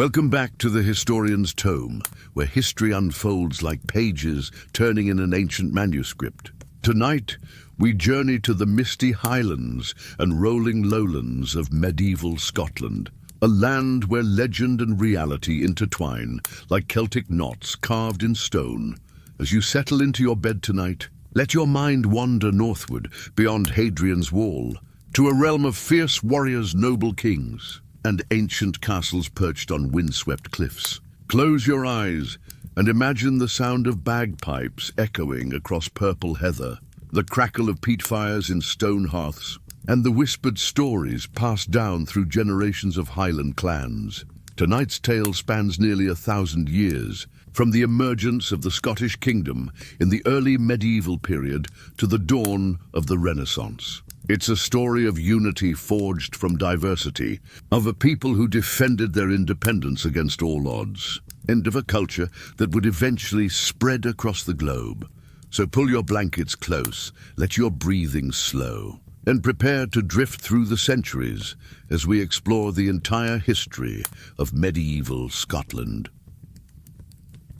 Welcome back to the historian's tome, where history unfolds like pages turning in an ancient manuscript. Tonight, we journey to the misty highlands and rolling lowlands of medieval Scotland, a land where legend and reality intertwine like Celtic knots carved in stone. As you settle into your bed tonight, let your mind wander northward beyond Hadrian's Wall, to a realm of fierce warriors, noble kings, and ancient castles perched on windswept cliffs. Close your eyes and imagine the sound of bagpipes echoing across purple heather, the crackle of peat fires in stone hearths, and the whispered stories passed down through generations of Highland clans. Tonight's tale spans nearly 1,000 years, from the emergence of the Scottish kingdom in the early medieval period to the dawn of the Renaissance. It's a story of unity forged from diversity, of a people who defended their independence against all odds, and of a culture that would eventually spread across the globe. So pull your blankets close, let your breathing slow, and prepare to drift through the centuries as we explore the entire history of medieval Scotland.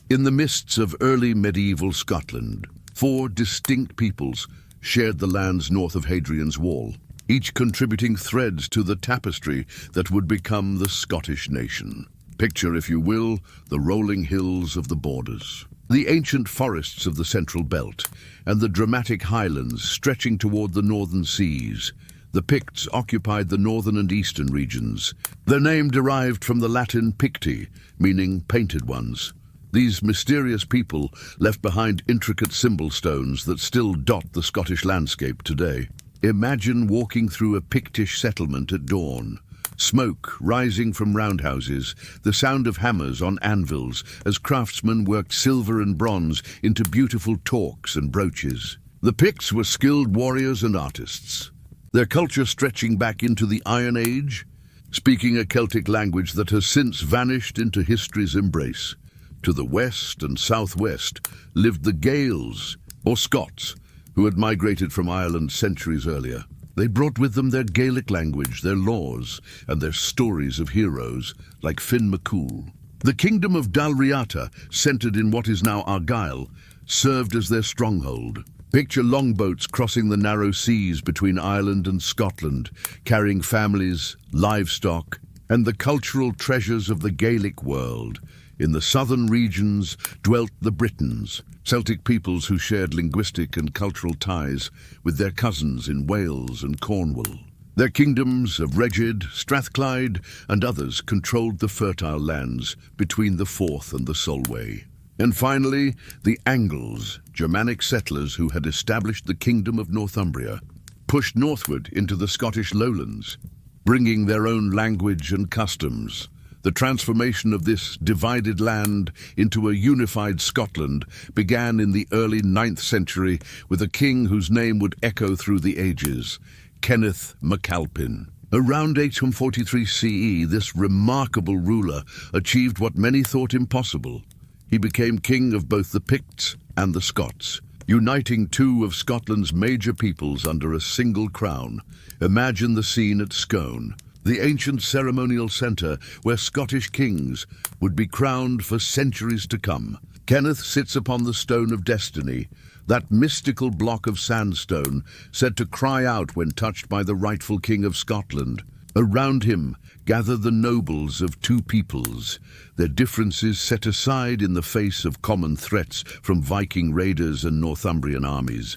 In the mists of early medieval Scotland, 4 distinct peoples shared the lands north of Hadrian's Wall, each contributing threads to the tapestry that would become the Scottish nation. Picture, if you will, the rolling hills of the borders, the ancient forests of the Central Belt, and the dramatic highlands stretching toward the northern seas. The Picts occupied the northern and eastern regions. Their name derived from the Latin picti, meaning painted ones. These mysterious people left behind intricate symbol stones that still dot the Scottish landscape today. Imagine walking through a Pictish settlement at dawn. Smoke rising from roundhouses, the sound of hammers on anvils as craftsmen worked silver and bronze into beautiful torques and brooches. The Picts were skilled warriors and artists, their culture stretching back into the Iron Age, speaking a Celtic language that has since vanished into history's embrace. To the west and southwest lived the Gaels, or Scots, who had migrated from Ireland centuries earlier. They brought with them their Gaelic language, their laws, and their stories of heroes like Finn MacCool. The kingdom of Dalriata, centered in what is now Argyll, served as their stronghold. Picture longboats crossing the narrow seas between Ireland and Scotland, carrying families, livestock, and the cultural treasures of the Gaelic world. In the southern regions dwelt the Britons, Celtic peoples who shared linguistic and cultural ties with their cousins in Wales and Cornwall. Their kingdoms of Reged, Strathclyde, and others controlled the fertile lands between the Forth and the Solway. And finally, the Angles, Germanic settlers who had established the kingdom of Northumbria, pushed northward into the Scottish lowlands, bringing their own language and customs. The transformation of this divided land into a unified Scotland began in the early 9th century with a king whose name would echo through the ages, Kenneth MacAlpin. Around 843 CE, this remarkable ruler achieved what many thought impossible. He became king of both the Picts and the Scots, uniting 2 of Scotland's major peoples under a single crown. Imagine the scene at Scone, the ancient ceremonial centre where Scottish kings would be crowned for centuries to come. Kenneth sits upon the Stone of Destiny, that mystical block of sandstone said to cry out when touched by the rightful king of Scotland. Around him gather the nobles of 2 peoples, their differences set aside in the face of common threats from Viking raiders and Northumbrian armies.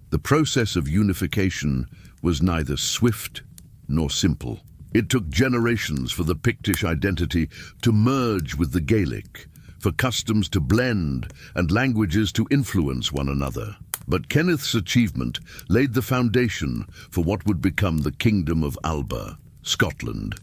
The process of unification was neither swift nor simple. It took generations for the Pictish identity to merge with the Gaelic, for customs to blend and languages to influence one another. But Kenneth's achievement laid the foundation for what would become the Kingdom of Alba, Scotland.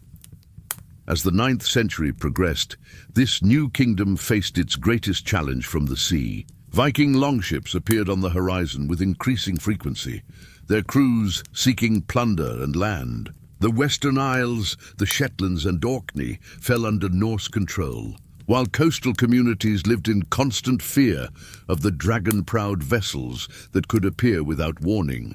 As the 9th century progressed, this new kingdom faced its greatest challenge from the sea. Viking longships appeared on the horizon with increasing frequency, their crews seeking plunder and land. The Western Isles, the Shetlands and Orkney fell under Norse control, while coastal communities lived in constant fear of the dragon-prowed vessels that could appear without warning.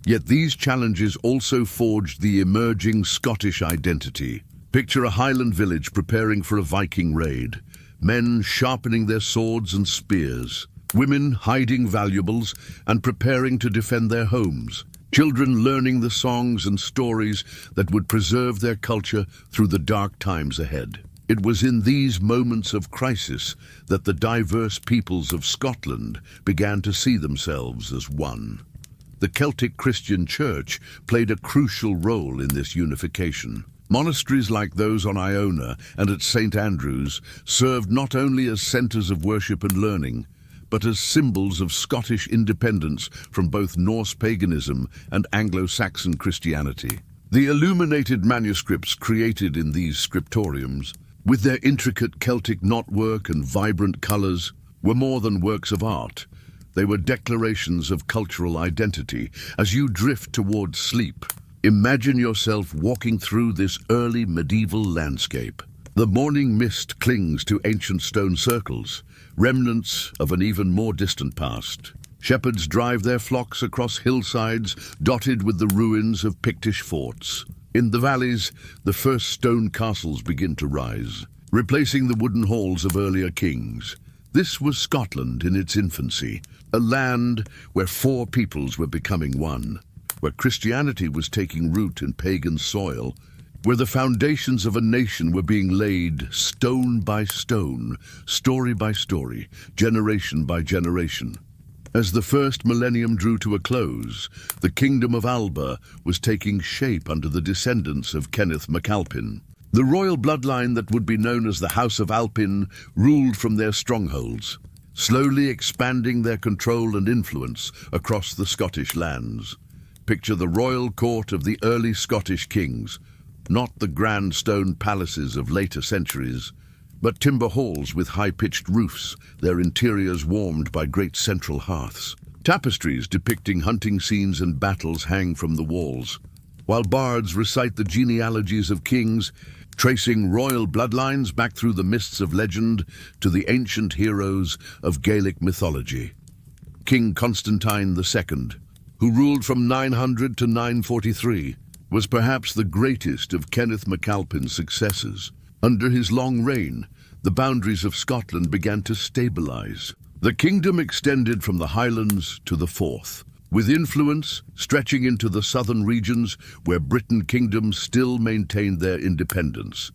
Yet these challenges also forged the emerging Scottish identity. Picture a Highland village preparing for a Viking raid. Men sharpening their swords and spears. Women hiding valuables and preparing to defend their homes. Children learning the songs and stories that would preserve their culture through the dark times ahead. It was in these moments of crisis that the diverse peoples of Scotland began to see themselves as one. The Celtic Christian Church played a crucial role in this unification. Monasteries like those on Iona and at St. Andrews served not only as centres of worship and learning, but as symbols of Scottish independence from both Norse paganism and Anglo-Saxon Christianity. The illuminated manuscripts created in these scriptoriums, with their intricate Celtic knotwork and vibrant colours, were more than works of art. They were declarations of cultural identity. As you drift towards sleep, imagine yourself walking through this early medieval landscape. The morning mist clings to ancient stone circles, remnants of an even more distant past. Shepherds drive their flocks across hillsides dotted with the ruins of Pictish forts. In the valleys, the first stone castles begin to rise, replacing the wooden halls of earlier kings. This was Scotland in its infancy, a land where four peoples were becoming one, where Christianity was taking root in pagan soil, where the foundations of a nation were being laid stone by stone, story by story, generation by generation. As the first millennium drew to a close, the kingdom of Alba was taking shape under the descendants of Kenneth MacAlpin. The royal bloodline that would be known as the House of Alpin ruled from their strongholds, slowly expanding their control and influence across the Scottish lands. Picture the royal court of the early Scottish kings, not the grand stone palaces of later centuries, but timber halls with high-pitched roofs, their interiors warmed by great central hearths. Tapestries depicting hunting scenes and battles hang from the walls, while bards recite the genealogies of kings, tracing royal bloodlines back through the mists of legend to the ancient heroes of Gaelic mythology. King Constantine II, who ruled from 900 to 943, was perhaps the greatest of Kenneth MacAlpin's successors. Under his long reign, the boundaries of Scotland began to stabilize. The kingdom extended from the Highlands to the Forth, with influence stretching into the southern regions where Britain kingdoms still maintained their independence.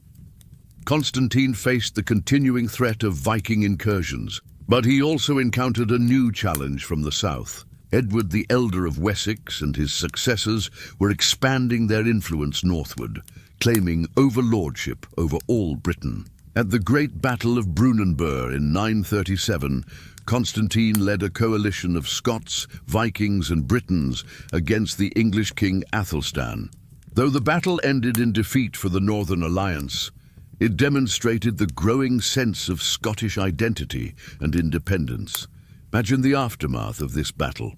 Constantine faced the continuing threat of Viking incursions, but he also encountered a new challenge from the south. Edward the Elder of Wessex and his successors were expanding their influence northward, claiming overlordship over all Britain. At the Great Battle of Brunanburh in 937, Constantine led a coalition of Scots, Vikings and Britons against the English king Athelstan. Though the battle ended in defeat for the Northern Alliance, it demonstrated the growing sense of Scottish identity and independence. Imagine the aftermath of this battle.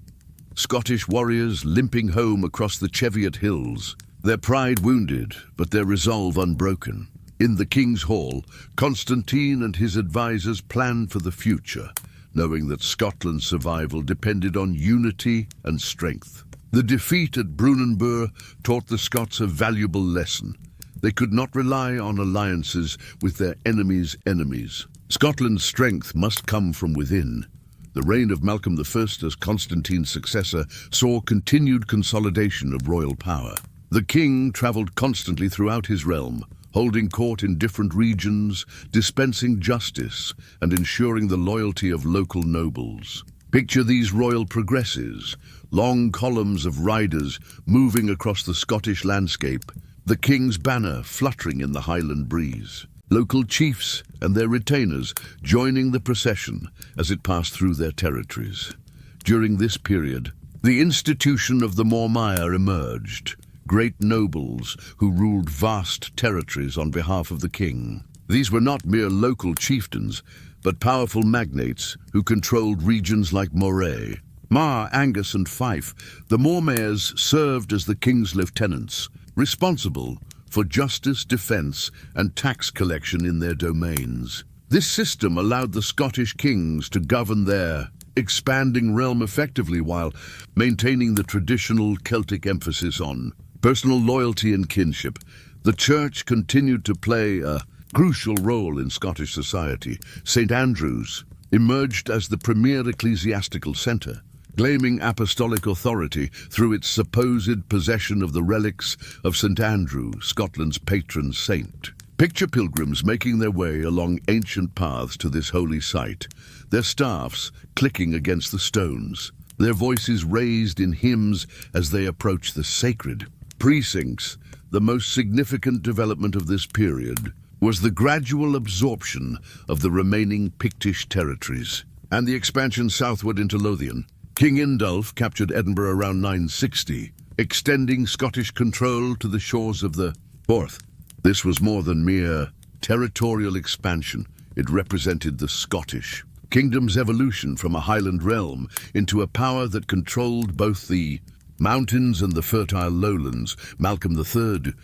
Scottish warriors limping home across the Cheviot Hills, their pride wounded, but their resolve unbroken. In the King's Hall, Constantine and his advisors planned for the future, knowing that Scotland's survival depended on unity and strength. The defeat at Brunanburh taught the Scots a valuable lesson. They could not rely on alliances with their enemies' enemies. Scotland's strength must come from within. The reign of Malcolm I as Constantine's successor saw continued consolidation of royal power. The king travelled constantly throughout his realm, holding court in different regions, dispensing justice, and ensuring the loyalty of local nobles. Picture these royal progresses, long columns of riders moving across the Scottish landscape, the king's banner fluttering in the Highland breeze. Local chiefs and their retainers joining the procession as it passed through their territories. During this period, the institution of the Mormaer emerged, great nobles who ruled vast territories on behalf of the king. These were not mere local chieftains, but powerful magnates who controlled regions like Moray. Mar, Angus and Fife, the Mormaers served as the king's lieutenants, responsible for justice, defence and tax collection in their domains. This system allowed the Scottish kings to govern their expanding realm effectively while maintaining the traditional Celtic emphasis on personal loyalty and kinship. The church continued to play a crucial role in Scottish society. St. Andrews emerged as the premier ecclesiastical centre, claiming apostolic authority through its supposed possession of the relics of St. Andrew, Scotland's patron saint. Picture pilgrims making their way along ancient paths to this holy site, their staffs clicking against the stones, their voices raised in hymns as they approach the sacred precincts. The most significant development of this period was the gradual absorption of the remaining Pictish territories and the expansion southward into Lothian. King Indulf captured Edinburgh around 960, extending Scottish control to the shores of the Forth. This was more than mere territorial expansion. It represented the Scottish kingdom's evolution from a Highland realm into a power that controlled both the mountains and the fertile lowlands. Malcolm III,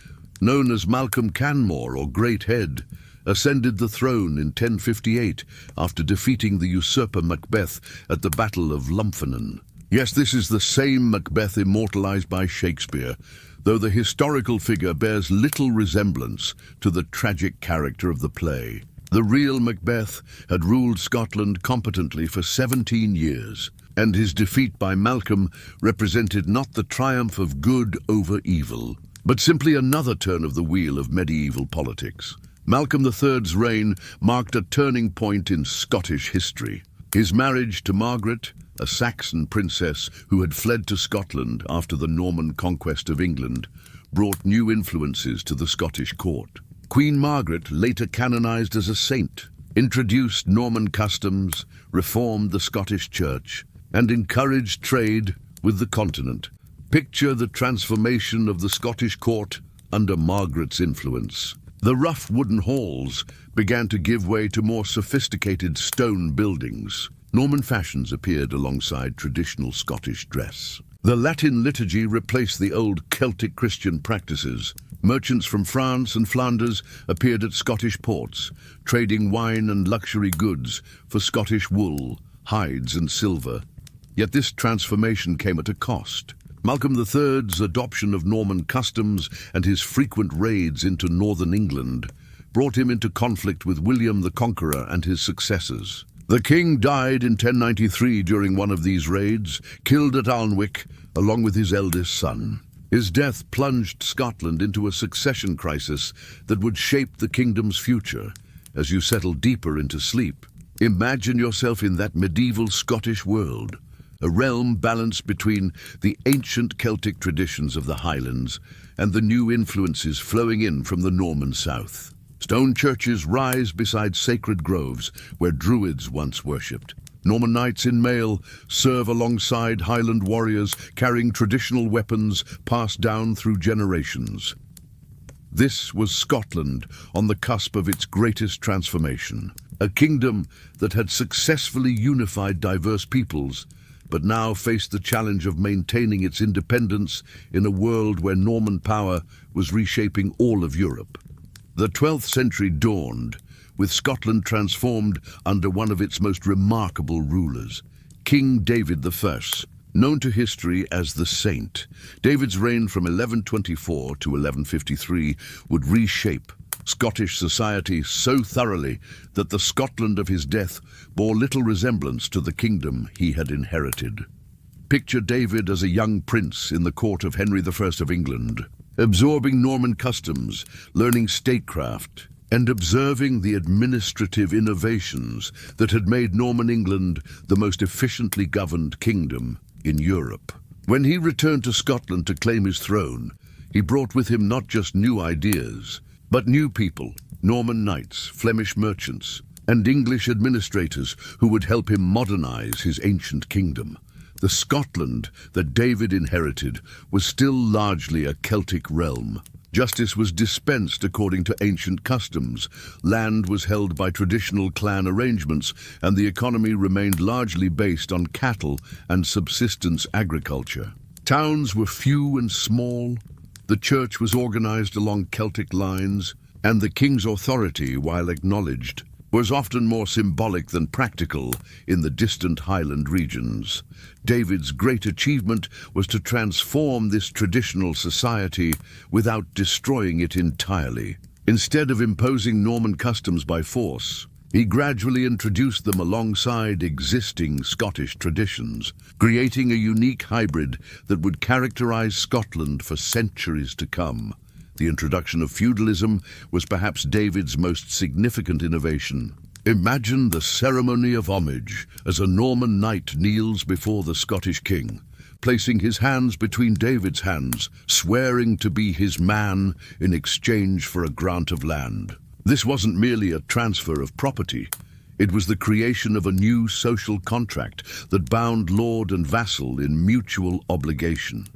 known as Malcolm Canmore or Great Head, ascended the throne in 1058 after defeating the usurper Macbeth at the Battle of Lumphanan. Yes, this is the same Macbeth immortalized by Shakespeare, though the historical figure bears little resemblance to the tragic character of the play. The real Macbeth had ruled Scotland competently for 17 years, and his defeat by Malcolm represented not the triumph of good over evil, but simply another turn of the wheel of medieval politics. Malcolm III's reign marked a turning point in Scottish history. His marriage to Margaret, a Saxon princess who had fled to Scotland after the Norman conquest of England, brought new influences to the Scottish court. Queen Margaret, later canonized as a saint, introduced Norman customs, reformed the Scottish Church, and encouraged trade with the continent. Picture the transformation of the Scottish court under Margaret's influence. The rough wooden halls began to give way to more sophisticated stone buildings. Norman fashions appeared alongside traditional Scottish dress. The Latin liturgy replaced the old Celtic Christian practices. Merchants from France and Flanders appeared at Scottish ports, trading wine and luxury goods for Scottish wool, hides and silver. Yet this transformation came at a cost. Malcolm III's adoption of Norman customs and his frequent raids into northern England brought him into conflict with William the Conqueror and his successors. The king died in 1093 during one of these raids, killed at Alnwick along with his eldest son. His death plunged Scotland into a succession crisis that would shape the kingdom's future. As you settle deeper into sleep, imagine yourself in that medieval Scottish world, a realm balanced between the ancient Celtic traditions of the Highlands and the new influences flowing in from the Norman south. Stone churches rise beside sacred groves where druids once worshipped. Norman knights in mail serve alongside Highland warriors carrying traditional weapons passed down through generations. This was Scotland on the cusp of its greatest transformation, a kingdom that had successfully unified diverse peoples, but now faced the challenge of maintaining its independence in a world where Norman power was reshaping all of Europe. The 12th century dawned, with Scotland transformed under one of its most remarkable rulers, King David I, known to history as the Saint. David's reign from 1124 to 1153 would reshape Scottish society so thoroughly that the Scotland of his death bore little resemblance to the kingdom he had inherited. Picture David as a young prince in the court of Henry I of England, absorbing Norman customs, learning statecraft, and observing the administrative innovations that had made Norman England the most efficiently governed kingdom in Europe. When he returned to Scotland to claim his throne, he brought with him not just new ideas, but new people, Norman knights, Flemish merchants, and English administrators who would help him modernize his ancient kingdom. The Scotland that David inherited was still largely a Celtic realm. Justice was dispensed according to ancient customs, land was held by traditional clan arrangements, and the economy remained largely based on cattle and subsistence agriculture. Towns were few and small, the church was organized along Celtic lines, and the king's authority, while acknowledged, was often more symbolic than practical in the distant Highland regions. David's great achievement was to transform this traditional society without destroying it entirely. Instead of imposing Norman customs by force, he gradually introduced them alongside existing Scottish traditions, creating a unique hybrid that would characterize Scotland for centuries to come. The introduction of feudalism was perhaps David's most significant innovation. Imagine the ceremony of homage as a Norman knight kneels before the Scottish king, placing his hands between David's hands, swearing to be his man in exchange for a grant of land. This wasn't merely a transfer of property. It was the creation of a new social contract that bound lord and vassal in mutual obligation.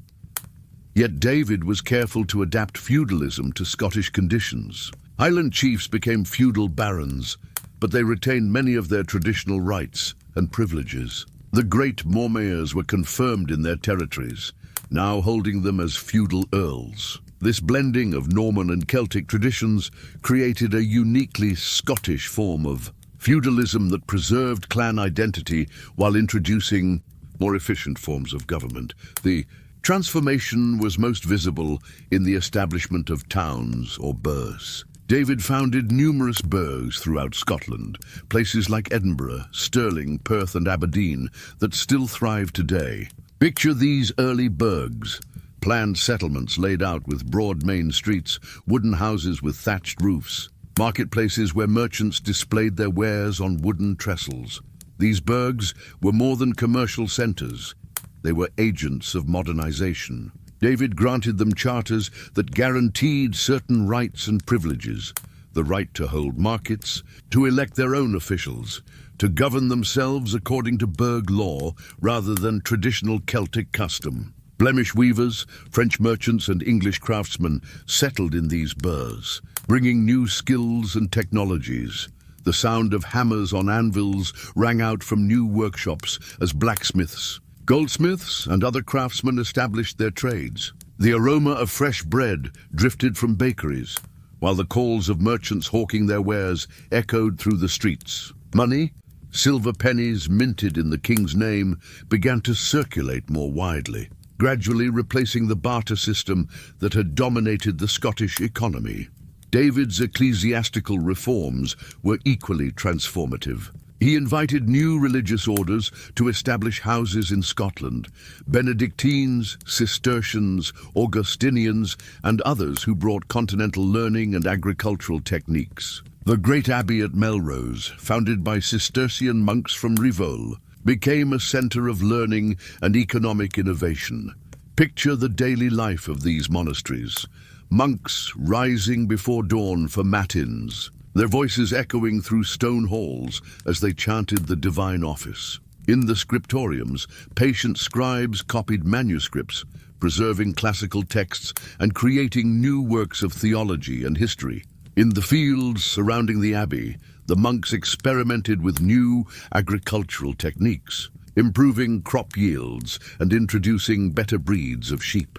Yet David was careful to adapt feudalism to Scottish conditions. Highland chiefs became feudal barons, but they retained many of their traditional rights and privileges. The great Mormaers were confirmed in their territories, now holding them as feudal earls. This blending of Norman and Celtic traditions created a uniquely Scottish form of feudalism that preserved clan identity while introducing more efficient forms of government. The transformation was most visible in the establishment of towns or burghs. David founded numerous burghs throughout Scotland, places like Edinburgh, Stirling, Perth and Aberdeen that still thrive today. Picture these early burghs, planned settlements laid out with broad main streets, wooden houses with thatched roofs, marketplaces where merchants displayed their wares on wooden trestles. These burghs were more than commercial centres. They were agents of modernization. David granted them charters that guaranteed certain rights and privileges: the right to hold markets, to elect their own officials, to govern themselves according to burgh law rather than traditional Celtic custom. Flemish weavers, French merchants and English craftsmen settled in these burghs, bringing new skills and technologies. The sound of hammers on anvils rang out from new workshops as blacksmiths, goldsmiths and other craftsmen established their trades. The aroma of fresh bread drifted from bakeries, while the calls of merchants hawking their wares echoed through the streets. Money, silver pennies minted in the king's name, began to circulate more widely, gradually replacing the barter system that had dominated the Scottish economy. David's ecclesiastical reforms were equally transformative. He invited new religious orders to establish houses in Scotland: Benedictines, Cistercians, Augustinians, and others who brought continental learning and agricultural techniques. The great abbey at Melrose, founded by Cistercian monks from Rivoli, became a centre of learning and economic innovation. Picture the daily life of these monasteries: monks rising before dawn for matins, their voices echoing through stone halls as they chanted the divine office. In the scriptoriums, patient scribes copied manuscripts, preserving classical texts and creating new works of theology and history. In the fields surrounding the abbey, the monks experimented with new agricultural techniques, improving crop yields and introducing better breeds of sheep.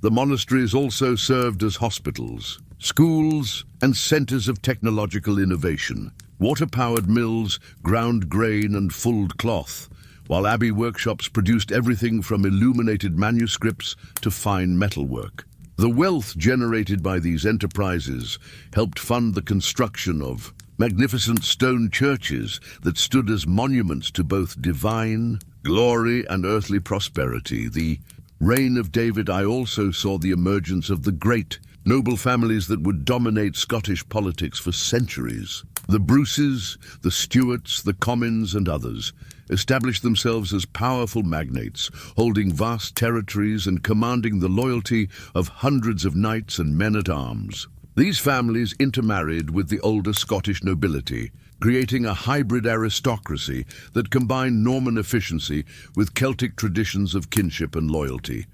The monasteries also served as hospitals, schools, and centres of technological innovation. Water-powered mills ground grain and fulled cloth, while abbey workshops produced everything from illuminated manuscripts to fine metalwork. The wealth generated by these enterprises helped fund the construction of magnificent stone churches that stood as monuments to both divine glory and earthly prosperity. The reign of David also saw the emergence of the great noble families that would dominate Scottish politics for centuries. The Bruces, the Stewarts, the Comyns and others established themselves as powerful magnates, holding vast territories and commanding the loyalty of hundreds of knights and men-at-arms. These families intermarried with the older Scottish nobility, creating a hybrid aristocracy that combined Norman efficiency with Celtic traditions of kinship and loyalty.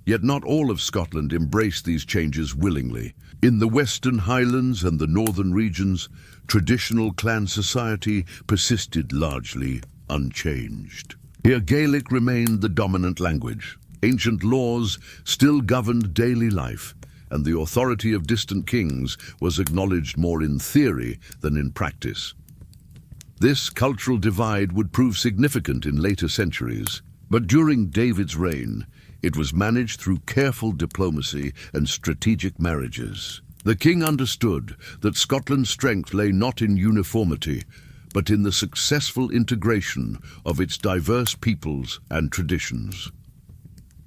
Yet not all of Scotland embraced these changes willingly. In the Western Highlands and the northern regions, traditional clan society persisted largely unchanged. Here Gaelic remained the dominant language. Ancient laws still governed daily life, and the authority of distant kings was acknowledged more in theory than in practice. This cultural divide would prove significant in later centuries, but during David's reign, it was managed through careful diplomacy and strategic marriages. The king understood that Scotland's strength lay not in uniformity, but in the successful integration of its diverse peoples and traditions.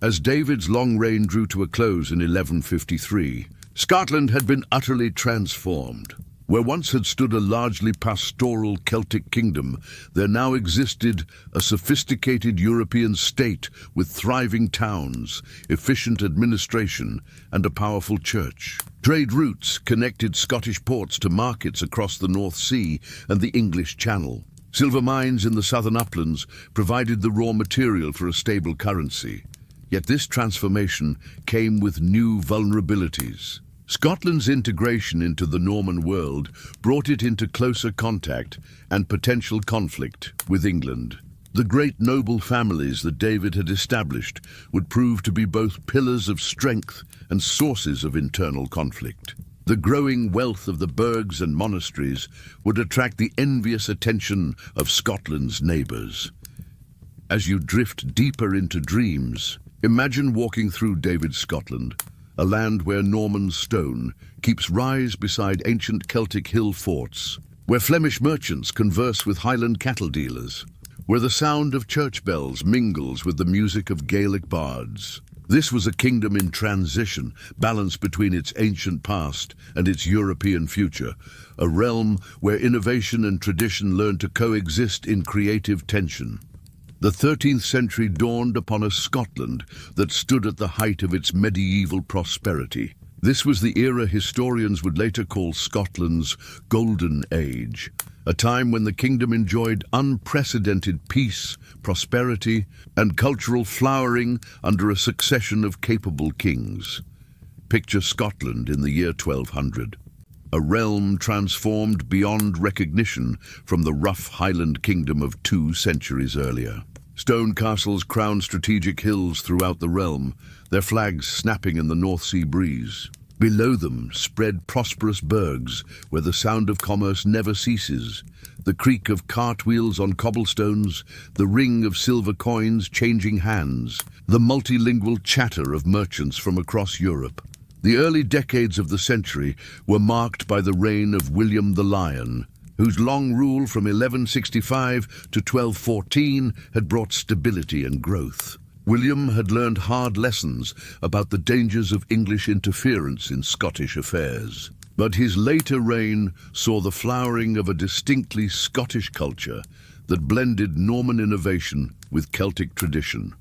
As David's long reign drew to a close in 1153, Scotland had been utterly transformed. Where once had stood a largely pastoral Celtic kingdom, there now existed a sophisticated European state with thriving towns, efficient administration, and a powerful church. Trade routes connected Scottish ports to markets across the North Sea and the English Channel. Silver mines in the southern uplands provided the raw material for a stable currency. Yet this transformation came with new vulnerabilities. Scotland's integration into the Norman world brought it into closer contact and potential conflict with England. The great noble families that David had established would prove to be both pillars of strength and sources of internal conflict. The growing wealth of the burghs and monasteries would attract the envious attention of Scotland's neighbours. As you drift deeper into dreams, imagine walking through David's Scotland, a land where Norman stone keeps rise beside ancient Celtic hill forts, where Flemish merchants converse with Highland cattle dealers, where the sound of church bells mingles with the music of Gaelic bards. This was a kingdom in transition, balanced between its ancient past and its European future, a realm where innovation and tradition learned to coexist in creative tension. The 13th century dawned upon a Scotland that stood at the height of its medieval prosperity. This was the era historians would later call Scotland's Golden Age, a time when the kingdom enjoyed unprecedented peace, prosperity, and cultural flowering under a succession of capable kings. Picture Scotland in the year 1200. A realm transformed beyond recognition from the rough Highland kingdom of 2 centuries earlier. Stone castles crowned strategic hills throughout the realm, their flags snapping in the North Sea breeze. Below them spread prosperous burghs where the sound of commerce never ceases, the creak of cartwheels on cobblestones, the ring of silver coins changing hands, the multilingual chatter of merchants from across Europe. The early decades of the century were marked by the reign of William the Lion, whose long rule from 1165 to 1214 had brought stability and growth. William had learned hard lessons about the dangers of English interference in Scottish affairs. But his later reign saw the flowering of a distinctly Scottish culture that blended Norman innovation with Celtic tradition.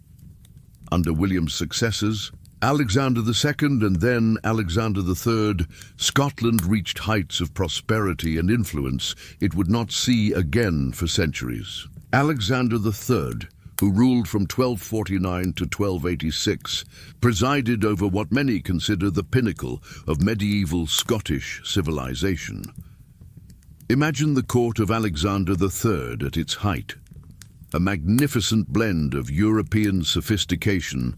Under William's successors, Alexander II and then Alexander III, Scotland reached heights of prosperity and influence it would not see again for centuries. Alexander III, who ruled from 1249 to 1286, presided over what many consider the pinnacle of medieval Scottish civilization. Imagine the court of Alexander III at its height, a magnificent blend of European sophistication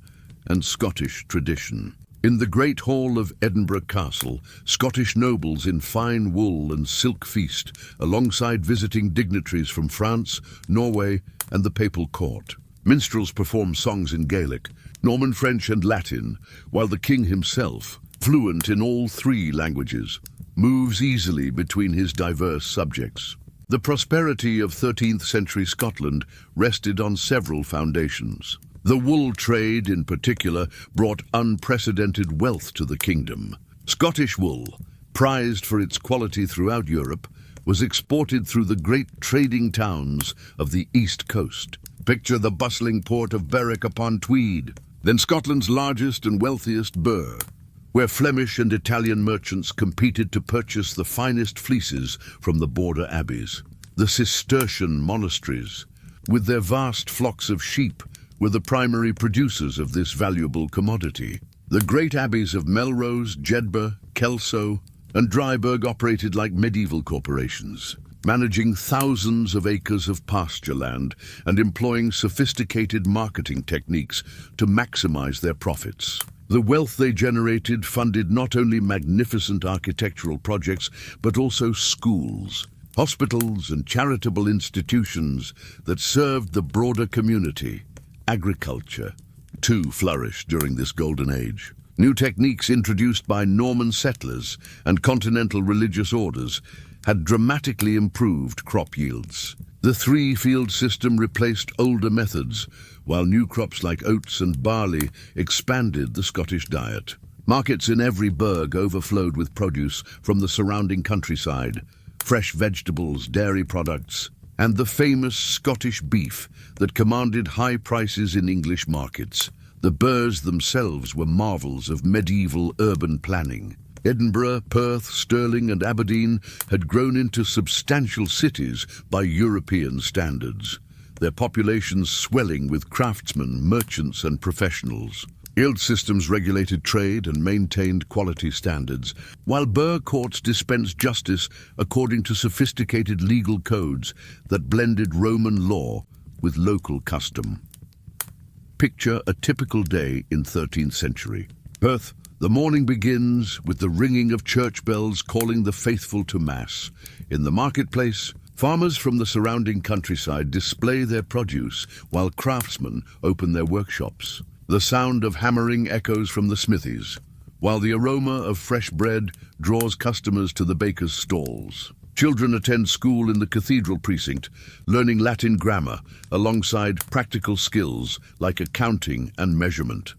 and Scottish tradition. In the great hall of Edinburgh Castle, Scottish nobles in fine wool and silk feast, alongside visiting dignitaries from France, Norway, and the papal court. Minstrels perform songs in Gaelic, Norman French and Latin, while the king himself, fluent in all 3 languages, moves easily between his diverse subjects. The prosperity of 13th century Scotland rested on several foundations. The wool trade, in particular, brought unprecedented wealth to the kingdom. Scottish wool, prized for its quality throughout Europe, was exported through the great trading towns of the East Coast. Picture the bustling port of Berwick-upon-Tweed, then Scotland's largest and wealthiest burgh, where Flemish and Italian merchants competed to purchase the finest fleeces from the border abbeys. The Cistercian monasteries, with their vast flocks of sheep, were the primary producers of this valuable commodity. The great abbeys of Melrose, Jedburgh, Kelso, and Dryburgh operated like medieval corporations, managing thousands of acres of pasture land and employing sophisticated marketing techniques to maximize their profits. The wealth they generated funded not only magnificent architectural projects, but also schools, hospitals, and charitable institutions that served the broader community. Agriculture, too, flourished during this golden age. New techniques introduced by Norman settlers and continental religious orders had dramatically improved crop yields. The three-field system replaced older methods, while new crops like oats and barley expanded the Scottish diet. Markets in every burgh overflowed with produce from the surrounding countryside, fresh vegetables, dairy products, and the famous Scottish beef that commanded high prices in English markets. The burghs themselves were marvels of medieval urban planning. Edinburgh, Perth, Stirling, and Aberdeen had grown into substantial cities by European standards, their populations swelling with craftsmen, merchants, and professionals. Guild systems regulated trade and maintained quality standards, while burgh courts dispensed justice according to sophisticated legal codes that blended Roman law with local custom. Picture a typical day in 13th century. Perth. The morning begins with the ringing of church bells calling the faithful to Mass. In the marketplace, farmers from the surrounding countryside display their produce while craftsmen open their workshops. The sound of hammering echoes from the smithies, while the aroma of fresh bread draws customers to the baker's stalls. Children attend school in the cathedral precinct, learning Latin grammar alongside practical skills like accounting and measurement.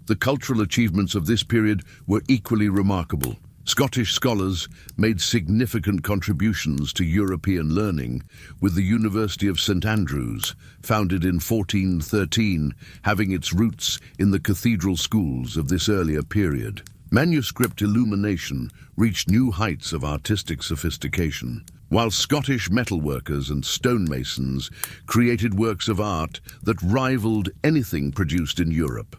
The cultural achievements of this period were equally remarkable. Scottish scholars made significant contributions to European learning, with the University of St Andrews, founded in 1413, having its roots in the cathedral schools of this earlier period. Manuscript illumination reached new heights of artistic sophistication, while Scottish metalworkers and stonemasons created works of art that rivaled anything produced in Europe.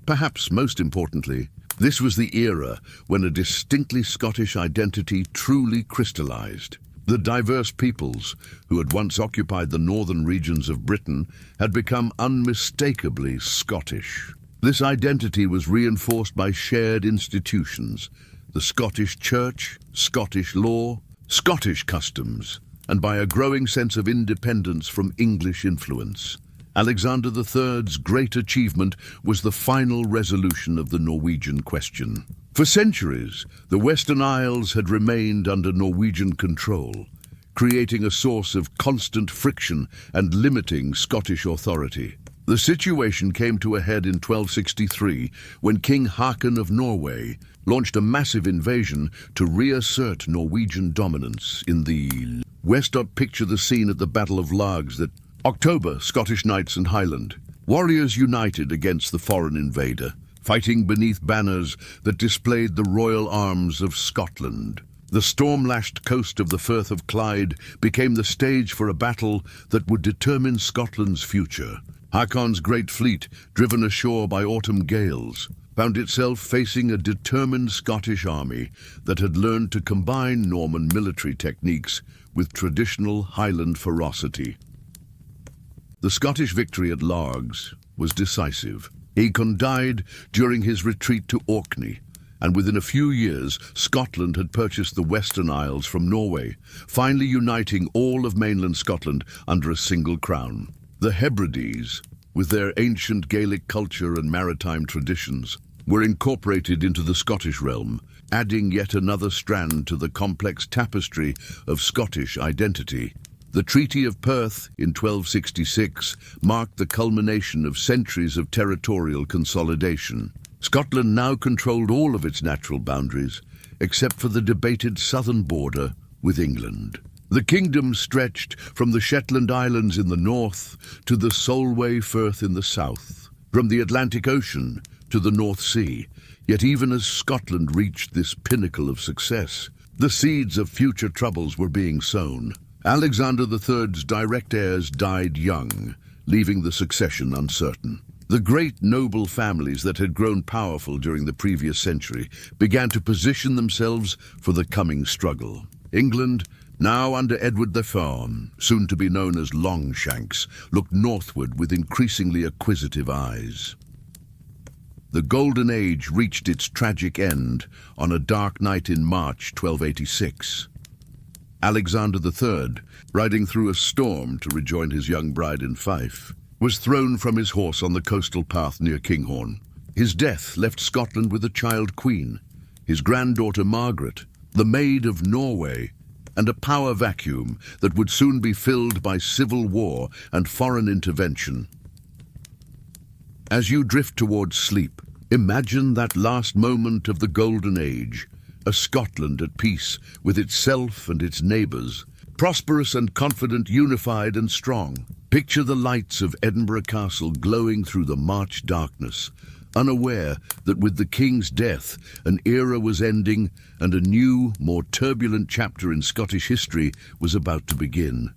Perhaps most importantly, this was the era when a distinctly Scottish identity truly crystallized. The diverse peoples who had once occupied the northern regions of Britain had become unmistakably Scottish. This identity was reinforced by shared institutions, the Scottish Church, Scottish law, Scottish customs, and by a growing sense of independence from English influence. Alexander III's great achievement was the final resolution of the Norwegian question. For centuries, the Western Isles had remained under Norwegian control, creating a source of constant friction and limiting Scottish authority. The situation came to a head in 1263 when King Haakon of Norway launched a massive invasion to reassert Norwegian dominance in the west. Picture the scene at the Battle of Largs that October, Scottish Knights and Highland. Warriors united against the foreign invader, fighting beneath banners that displayed the royal arms of Scotland. The storm-lashed coast of the Firth of Clyde became the stage for a battle that would determine Scotland's future. Haakon's great fleet, driven ashore by autumn gales, found itself facing a determined Scottish army that had learned to combine Norman military techniques with traditional Highland ferocity. The Scottish victory at Largs was decisive. Haakon died during his retreat to Orkney, and within a few years, Scotland had purchased the Western Isles from Norway, finally uniting all of mainland Scotland under a single crown. The Hebrides, with their ancient Gaelic culture and maritime traditions, were incorporated into the Scottish realm, adding yet another strand to the complex tapestry of Scottish identity. The Treaty of Perth in 1266 marked the culmination of centuries of territorial consolidation. Scotland now controlled all of its natural boundaries, except for the debated southern border with England. The kingdom stretched from the Shetland Islands in the north to the Solway Firth in the south, from the Atlantic Ocean to the North Sea. Yet even as Scotland reached this pinnacle of success, the seeds of future troubles were being sown. Alexander III's direct heirs died young, leaving the succession uncertain. The great noble families that had grown powerful during the previous century began to position themselves for the coming struggle. England, now under Edward the Firm, soon to be known as Longshanks, looked northward with increasingly acquisitive eyes. The Golden Age reached its tragic end on a dark night in March 1286. Alexander III, riding through a storm to rejoin his young bride in Fife, was thrown from his horse on the coastal path near Kinghorn. His death left Scotland with a child queen, his granddaughter Margaret, the Maid of Norway, and a power vacuum that would soon be filled by civil war and foreign intervention. As you drift towards sleep, imagine that last moment of the Golden Age, a Scotland at peace with itself and its neighbours, prosperous and confident, unified and strong. Picture the lights of Edinburgh Castle glowing through the March darkness, unaware that with the king's death, an era was ending and a new, more turbulent chapter in Scottish history was about to begin.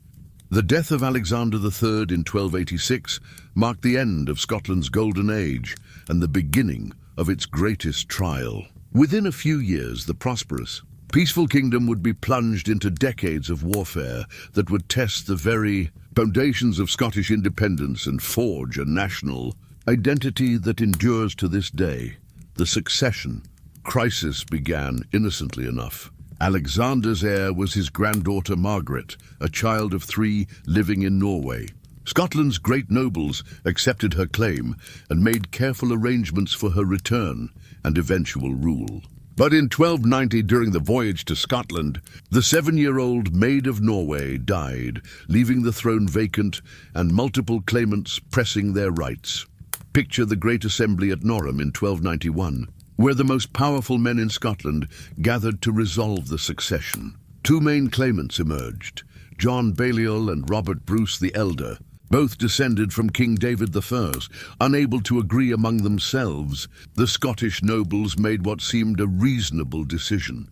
The death of Alexander III in 1286 marked the end of Scotland's Golden Age and the beginning of its greatest trial. Within a few years, the prosperous, peaceful kingdom would be plunged into decades of warfare that would test the very foundations of Scottish independence and forge a national identity that endures to this day. The succession crisis began innocently enough. Alexander's heir was his granddaughter Margaret, a child of 3 living in Norway. Scotland's great nobles accepted her claim and made careful arrangements for her return and eventual rule. But in 1290, during the voyage to Scotland, the 7-year-old Maid of Norway died, leaving the throne vacant and multiple claimants pressing their rights. Picture the Great Assembly at Norham in 1291, where the most powerful men in Scotland gathered to resolve the succession. 2 main claimants emerged, John Balliol and Robert Bruce the Elder, both descended from King David I. Unable to agree among themselves, the Scottish nobles made what seemed a reasonable decision.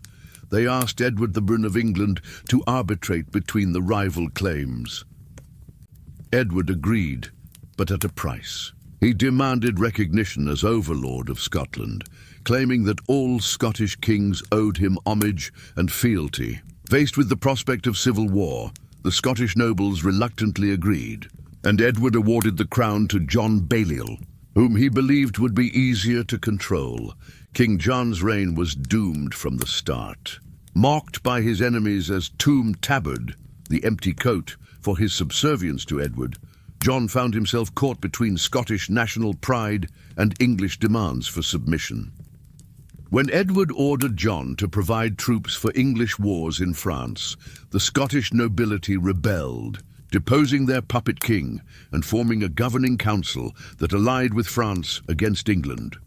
They asked Edward the Brune of England to arbitrate between the rival claims. Edward agreed, but at a price. He demanded recognition as overlord of Scotland, claiming that all Scottish kings owed him homage and fealty. Faced with the prospect of civil war, the Scottish nobles reluctantly agreed, and Edward awarded the crown to John Balliol, whom he believed would be easier to control. King John's reign was doomed from the start. Mocked by his enemies as Tomb Tabard, the empty coat, for his subservience to Edward, John found himself caught between Scottish national pride and English demands for submission. When Edward ordered John to provide troops for English wars in France, the Scottish nobility rebelled, deposing their puppet king and forming a governing council that allied with France against England.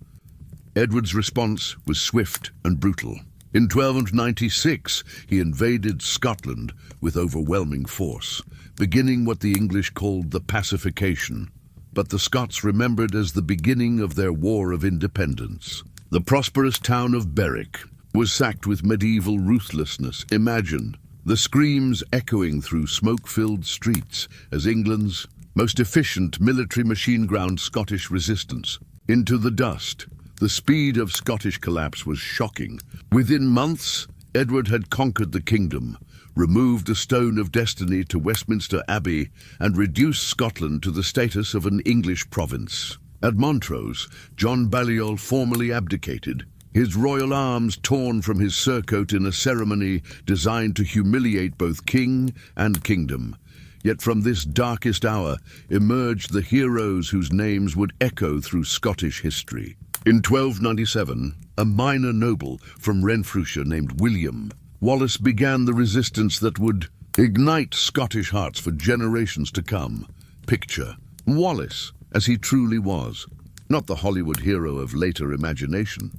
Edward's response was swift and brutal. In 1296, he invaded Scotland with overwhelming force, beginning what the English called the Pacification, but the Scots remembered as the beginning of their War of Independence. The prosperous town of Berwick was sacked with medieval ruthlessness. Imagine the screams echoing through smoke-filled streets as England's most efficient military machine ground Scottish resistance into the dust. The speed of Scottish collapse was shocking. Within months, Edward had conquered the kingdom, removed a stone of destiny to Westminster Abbey, and reduced Scotland to the status of an English province. At Montrose, John Balliol formally abdicated, his royal arms torn from his surcoat in a ceremony designed to humiliate both king and kingdom. Yet from this darkest hour emerged the heroes whose names would echo through Scottish history. In 1297, a minor noble from Renfrewshire named William Wallace began the resistance that would ignite Scottish hearts for generations to come. Picture Wallace as he truly was, not the Hollywood hero of later imagination,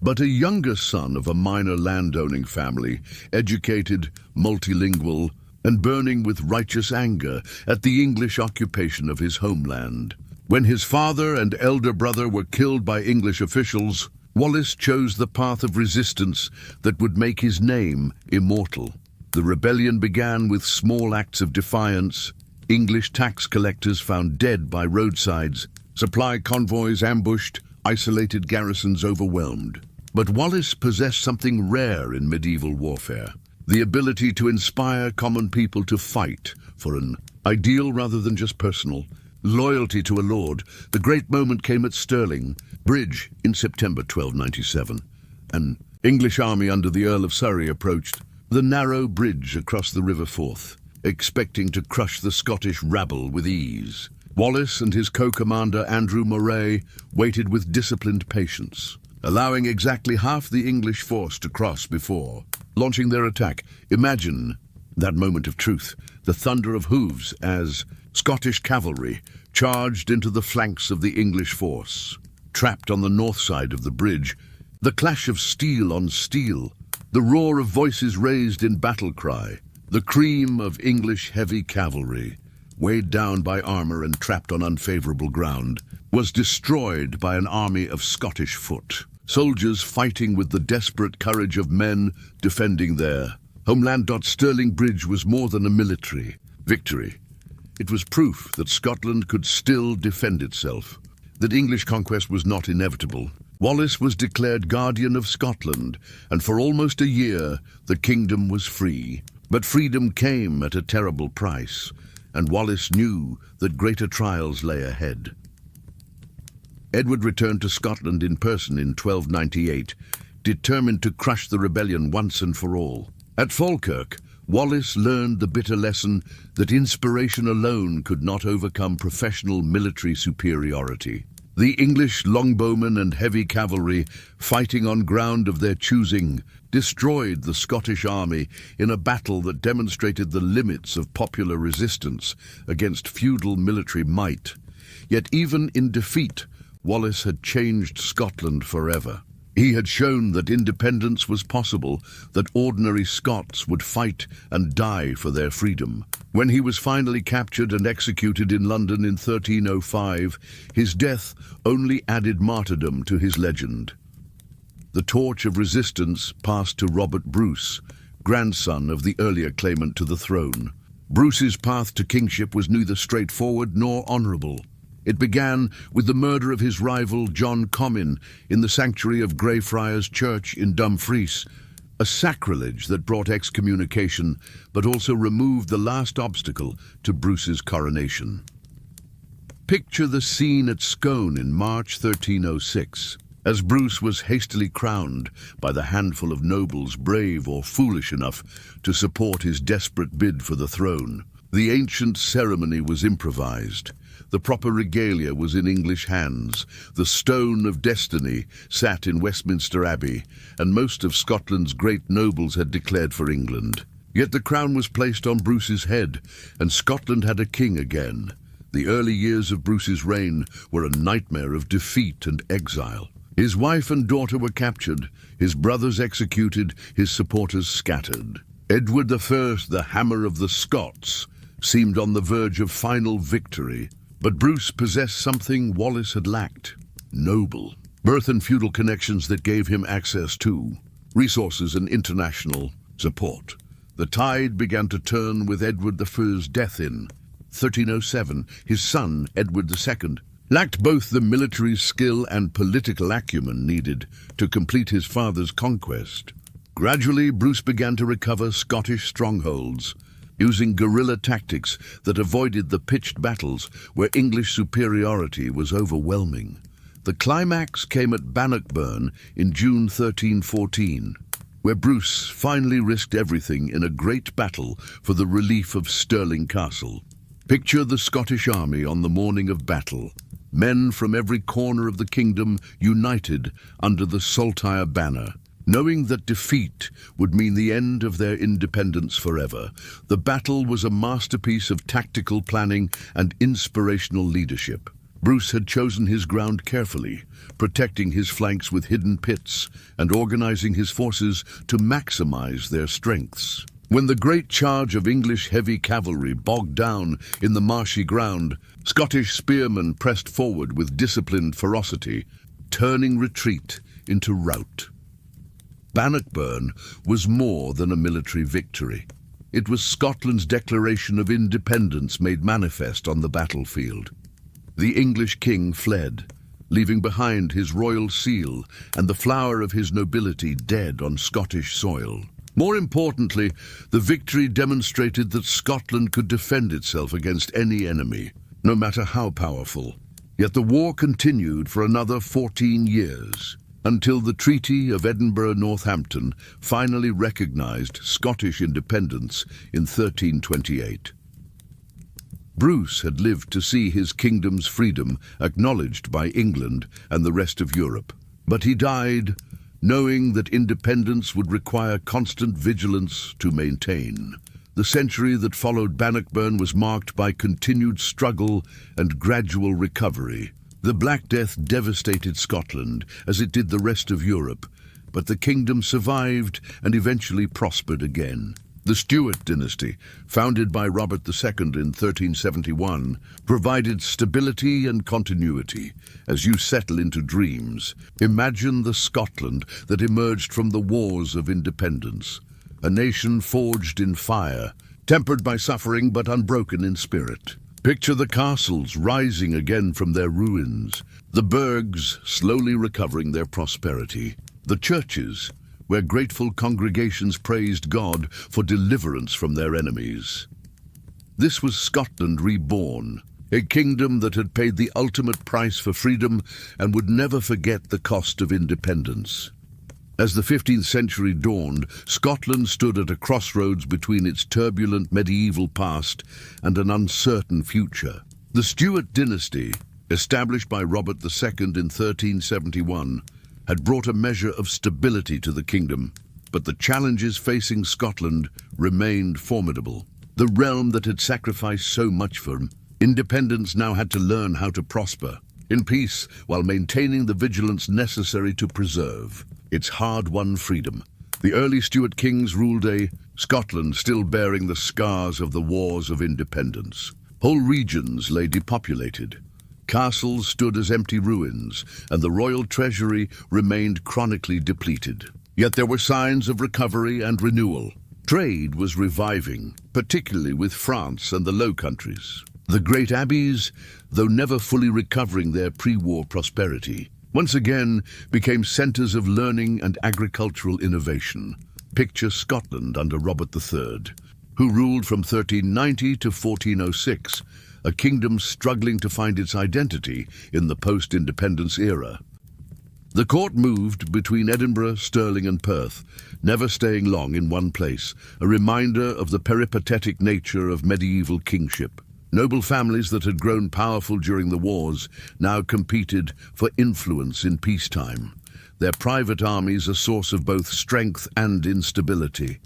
but a younger son of a minor landowning family, educated, multilingual, and burning with righteous anger at the English occupation of his homeland. When his father and elder brother were killed by English officials, Wallace chose the path of resistance that would make his name immortal. The rebellion began with small acts of defiance. English tax collectors found dead by roadsides, Supply convoys ambushed, isolated garrisons overwhelmed. But Wallace possessed something rare in medieval warfare: the ability to inspire common people to fight for an ideal rather than just personal loyalty to a lord. The great moment came at Stirling Bridge in September 1297. An English army under the Earl of Surrey approached the narrow bridge across the River Forth, expecting to crush the Scottish rabble with ease. Wallace and his co-commander Andrew Moray waited with disciplined patience, allowing exactly half the English force to cross before launching their attack. Imagine that moment of truth, the thunder of hooves as Scottish cavalry charged into the flanks of the English force. Trapped on the north side of the bridge, the clash of steel on steel, the roar of voices raised in battle cry, the cream of English heavy cavalry, weighed down by armor and trapped on unfavorable ground, was destroyed by an army of Scottish foot. Soldiers fighting with the desperate courage of men defending their homeland. Stirling Bridge was more than a military victory. It was proof that Scotland could still defend itself, that English conquest was not inevitable. Wallace was declared guardian of Scotland, and for almost a year the kingdom was free. But freedom came at a terrible price, and Wallace knew that greater trials lay ahead. Edward returned to Scotland in person in 1298, determined to crush the rebellion once and for all. At Falkirk, Wallace learned the bitter lesson that inspiration alone could not overcome professional military superiority. The English longbowmen and heavy cavalry, fighting on ground of their choosing, destroyed the Scottish army in a battle that demonstrated the limits of popular resistance against feudal military might. Yet even in defeat, Wallace had changed Scotland forever. He had shown that independence was possible, that ordinary Scots would fight and die for their freedom. When he was finally captured and executed in London in 1305, his death only added martyrdom to his legend. The torch of resistance passed to Robert Bruce, grandson of the earlier claimant to the throne. Bruce's path to kingship was neither straightforward nor honourable. It began with the murder of his rival John Comyn in the sanctuary of Greyfriars Church in Dumfries, a sacrilege that brought excommunication but also removed the last obstacle to Bruce's coronation. Picture the scene at Scone in March 1306, as Bruce was hastily crowned by the handful of nobles brave or foolish enough to support his desperate bid for the throne. The ancient ceremony was improvised. The proper regalia was in English hands. The stone of destiny sat in Westminster Abbey, and most of Scotland's great nobles had declared for England. Yet the crown was placed on Bruce's head, and Scotland had a king again. The early years of Bruce's reign were a nightmare of defeat and exile. His wife and daughter were captured, his brothers executed, his supporters scattered. Edward I, the Hammer of the Scots, seemed on the verge of final victory. But Bruce possessed something Wallace had lacked: noble birth and feudal connections that gave him access to resources and international support. The tide began to turn with Edward I's death in 1307. His son, Edward II, lacked both the military skill and political acumen needed to complete his father's conquest. Gradually, Bruce began to recover Scottish strongholds, using guerrilla tactics that avoided the pitched battles where English superiority was overwhelming. The climax came at Bannockburn in June 1314, where Bruce finally risked everything in a great battle for the relief of Stirling Castle. Picture the Scottish army on the morning of battle, men from every corner of the kingdom united under the Saltire banner. Knowing that defeat would mean the end of their independence forever, the battle was a masterpiece of tactical planning and inspirational leadership. Bruce had chosen his ground carefully, protecting his flanks with hidden pits and organizing his forces to maximize their strengths. When the great charge of English heavy cavalry bogged down in the marshy ground, Scottish spearmen pressed forward with disciplined ferocity, turning retreat into rout. Bannockburn was more than a military victory. It was Scotland's declaration of independence made manifest on the battlefield. The English king fled, leaving behind his royal seal and the flower of his nobility dead on Scottish soil. More importantly, the victory demonstrated that Scotland could defend itself against any enemy, no matter how powerful. Yet the war continued for another 14 years, until the Treaty of Edinburgh-Northampton finally recognized Scottish independence in 1328. Bruce had lived to see his kingdom's freedom acknowledged by England and the rest of Europe. But he died knowing that independence would require constant vigilance to maintain. The century that followed Bannockburn was marked by continued struggle and gradual recovery. The Black Death devastated Scotland, as it did the rest of Europe, but the kingdom survived and eventually prospered again. The Stuart dynasty, founded by Robert II in 1371, provided stability and continuity. As you settle into dreams, imagine the Scotland that emerged from the wars of independence, a nation forged in fire, tempered by suffering but unbroken in spirit. Picture the castles rising again from their ruins, the burghs slowly recovering their prosperity, the churches where grateful congregations praised God for deliverance from their enemies. This was Scotland reborn, a kingdom that had paid the ultimate price for freedom and would never forget the cost of independence. As the 15th century dawned, Scotland stood at a crossroads between its turbulent medieval past and an uncertain future. The Stuart dynasty, established by Robert II in 1371, had brought a measure of stability to the kingdom, but the challenges facing Scotland remained formidable. The realm that had sacrificed so much for independence now had to learn how to prosper in peace while maintaining the vigilance necessary to preserve its hard-won freedom. The early Stuart kings ruled Scotland still bearing the scars of the wars of independence. Whole regions lay depopulated. Castles stood as empty ruins, and the royal treasury remained chronically depleted. Yet there were signs of recovery and renewal. Trade was reviving, particularly with France and the Low Countries. The great abbeys, though never fully recovering their pre-war prosperity, once again became centres of learning and agricultural innovation. Picture Scotland under Robert III, who ruled from 1390 to 1406, a kingdom struggling to find its identity in the post-independence era. The court moved between Edinburgh, Stirling and Perth, never staying long in one place, a reminder of the peripatetic nature of medieval kingship. Noble families that had grown powerful during the wars now competed for influence in peacetime, their private armies a source of both strength and instability.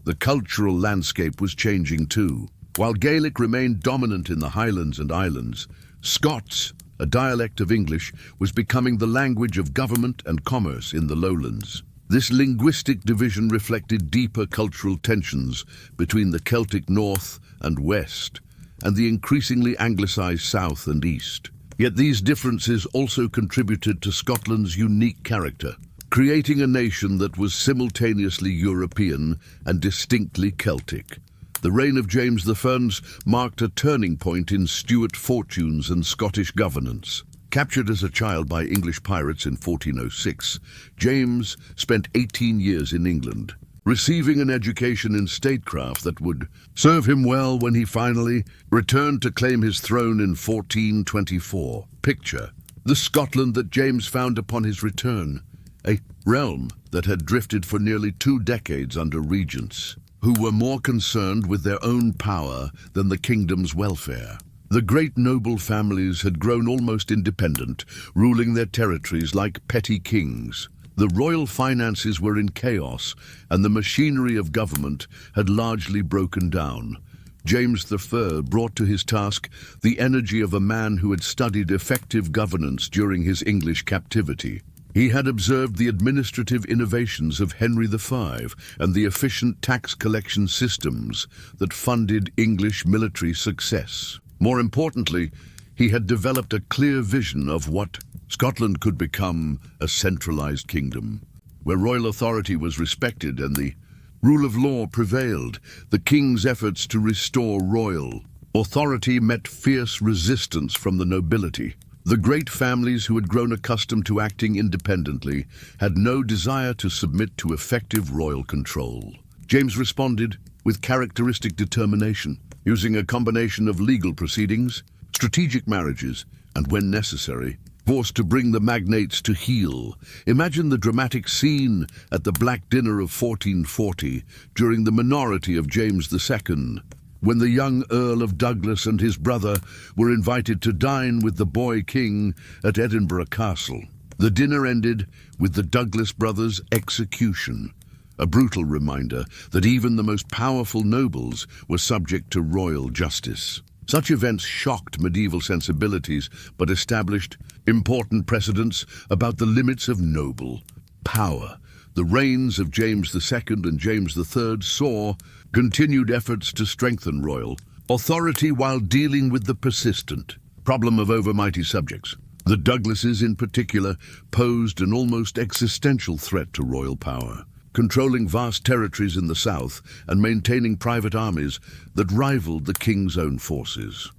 The cultural landscape was changing too. While Gaelic remained dominant in the Highlands and Islands, Scots, a dialect of English, was becoming the language of government and commerce in the lowlands. This linguistic division reflected deeper cultural tensions between the Celtic north and west, and the increasingly anglicised south and east. Yet these differences also contributed to Scotland's unique character, creating a nation that was simultaneously European and distinctly Celtic. The reign of James I marked a turning point in Stuart fortunes and Scottish governance. Captured as a child by English pirates in 1406, James spent 18 years in England, receiving an education in statecraft that would serve him well when he finally returned to claim his throne in 1424. Picture the Scotland that James found upon his return, a realm that had drifted for nearly 2 decades under regents who were more concerned with their own power than the kingdom's welfare. The great noble families had grown almost independent, ruling their territories like petty kings. The royal finances were in chaos, and the machinery of government had largely broken down. James I brought to his task the energy of a man who had studied effective governance during his English captivity. He had observed the administrative innovations of Henry V and the efficient tax collection systems that funded English military success. More importantly, he had developed a clear vision of what Scotland could become: a centralized kingdom, where royal authority was respected and the rule of law prevailed. The king's efforts to restore royal Authority met fierce resistance from the nobility. The great families who had grown accustomed to acting independently had no desire to submit to effective royal control. James responded with characteristic determination, using a combination of legal proceedings, strategic marriages, and, when necessary, force to bring the magnates to heel. Imagine the dramatic scene at the Black Dinner of 1440 during the minority of James II, when the young Earl of Douglas and his brother were invited to dine with the boy king at Edinburgh Castle. The dinner ended with the Douglas brothers' execution, a brutal reminder that even the most powerful nobles were subject to royal justice. Such events shocked medieval sensibilities, but established important precedents about the limits of noble power. The reigns of James II and James III saw continued efforts to strengthen royal authority while dealing with the persistent problem of overmighty subjects. The Douglases, in particular, posed an almost existential threat to royal power, controlling vast territories in the south and maintaining private armies that rivaled the king's own forces.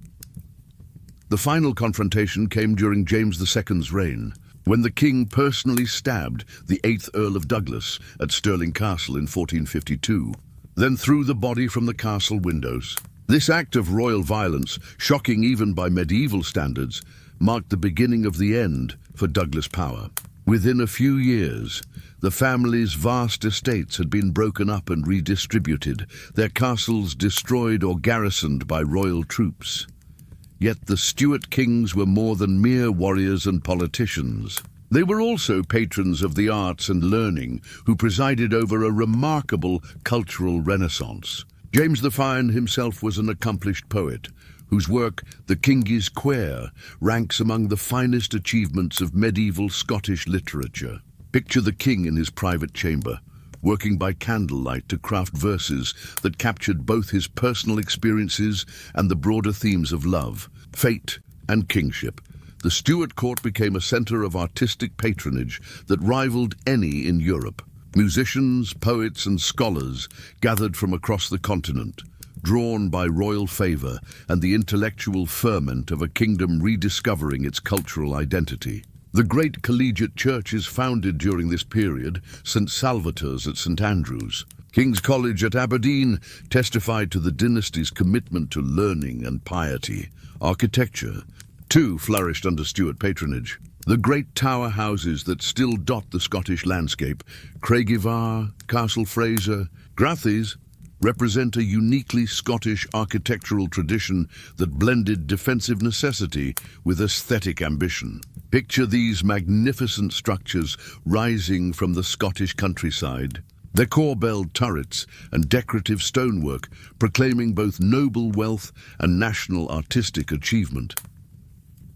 The final confrontation came during James II's reign, when the king personally stabbed the 8th Earl of Douglas at Stirling Castle in 1452, then threw the body from the castle windows. This act of royal violence, shocking even by medieval standards, marked the beginning of the end for Douglas power. Within a few years, the family's vast estates had been broken up and redistributed, their castles destroyed or garrisoned by royal troops. Yet the Stuart kings were more than mere warriors and politicians. They were also patrons of the arts and learning, who presided over a remarkable cultural renaissance. James the Fine himself was an accomplished poet, whose work, The King's Quair, ranks among the finest achievements of medieval Scottish literature. Picture the king in his private chamber, working by candlelight to craft verses that captured both his personal experiences and the broader themes of love, fate, and kingship. The Stuart court became a center of artistic patronage that rivaled any in Europe. Musicians, poets, and scholars gathered from across the continent, drawn by royal favor and the intellectual ferment of a kingdom rediscovering its cultural identity. The great collegiate churches founded during this period, St. Salvator's at St. Andrews, King's College at Aberdeen, testified to the dynasty's commitment to learning and piety. Architecture, too, flourished under Stuart patronage. The great tower houses that still dot the Scottish landscape, Craigievar, Castle Fraser, Grathys, represent a uniquely Scottish architectural tradition that blended defensive necessity with aesthetic ambition. Picture these magnificent structures rising from the Scottish countryside, their corbelled turrets and decorative stonework proclaiming both noble wealth and national artistic achievement.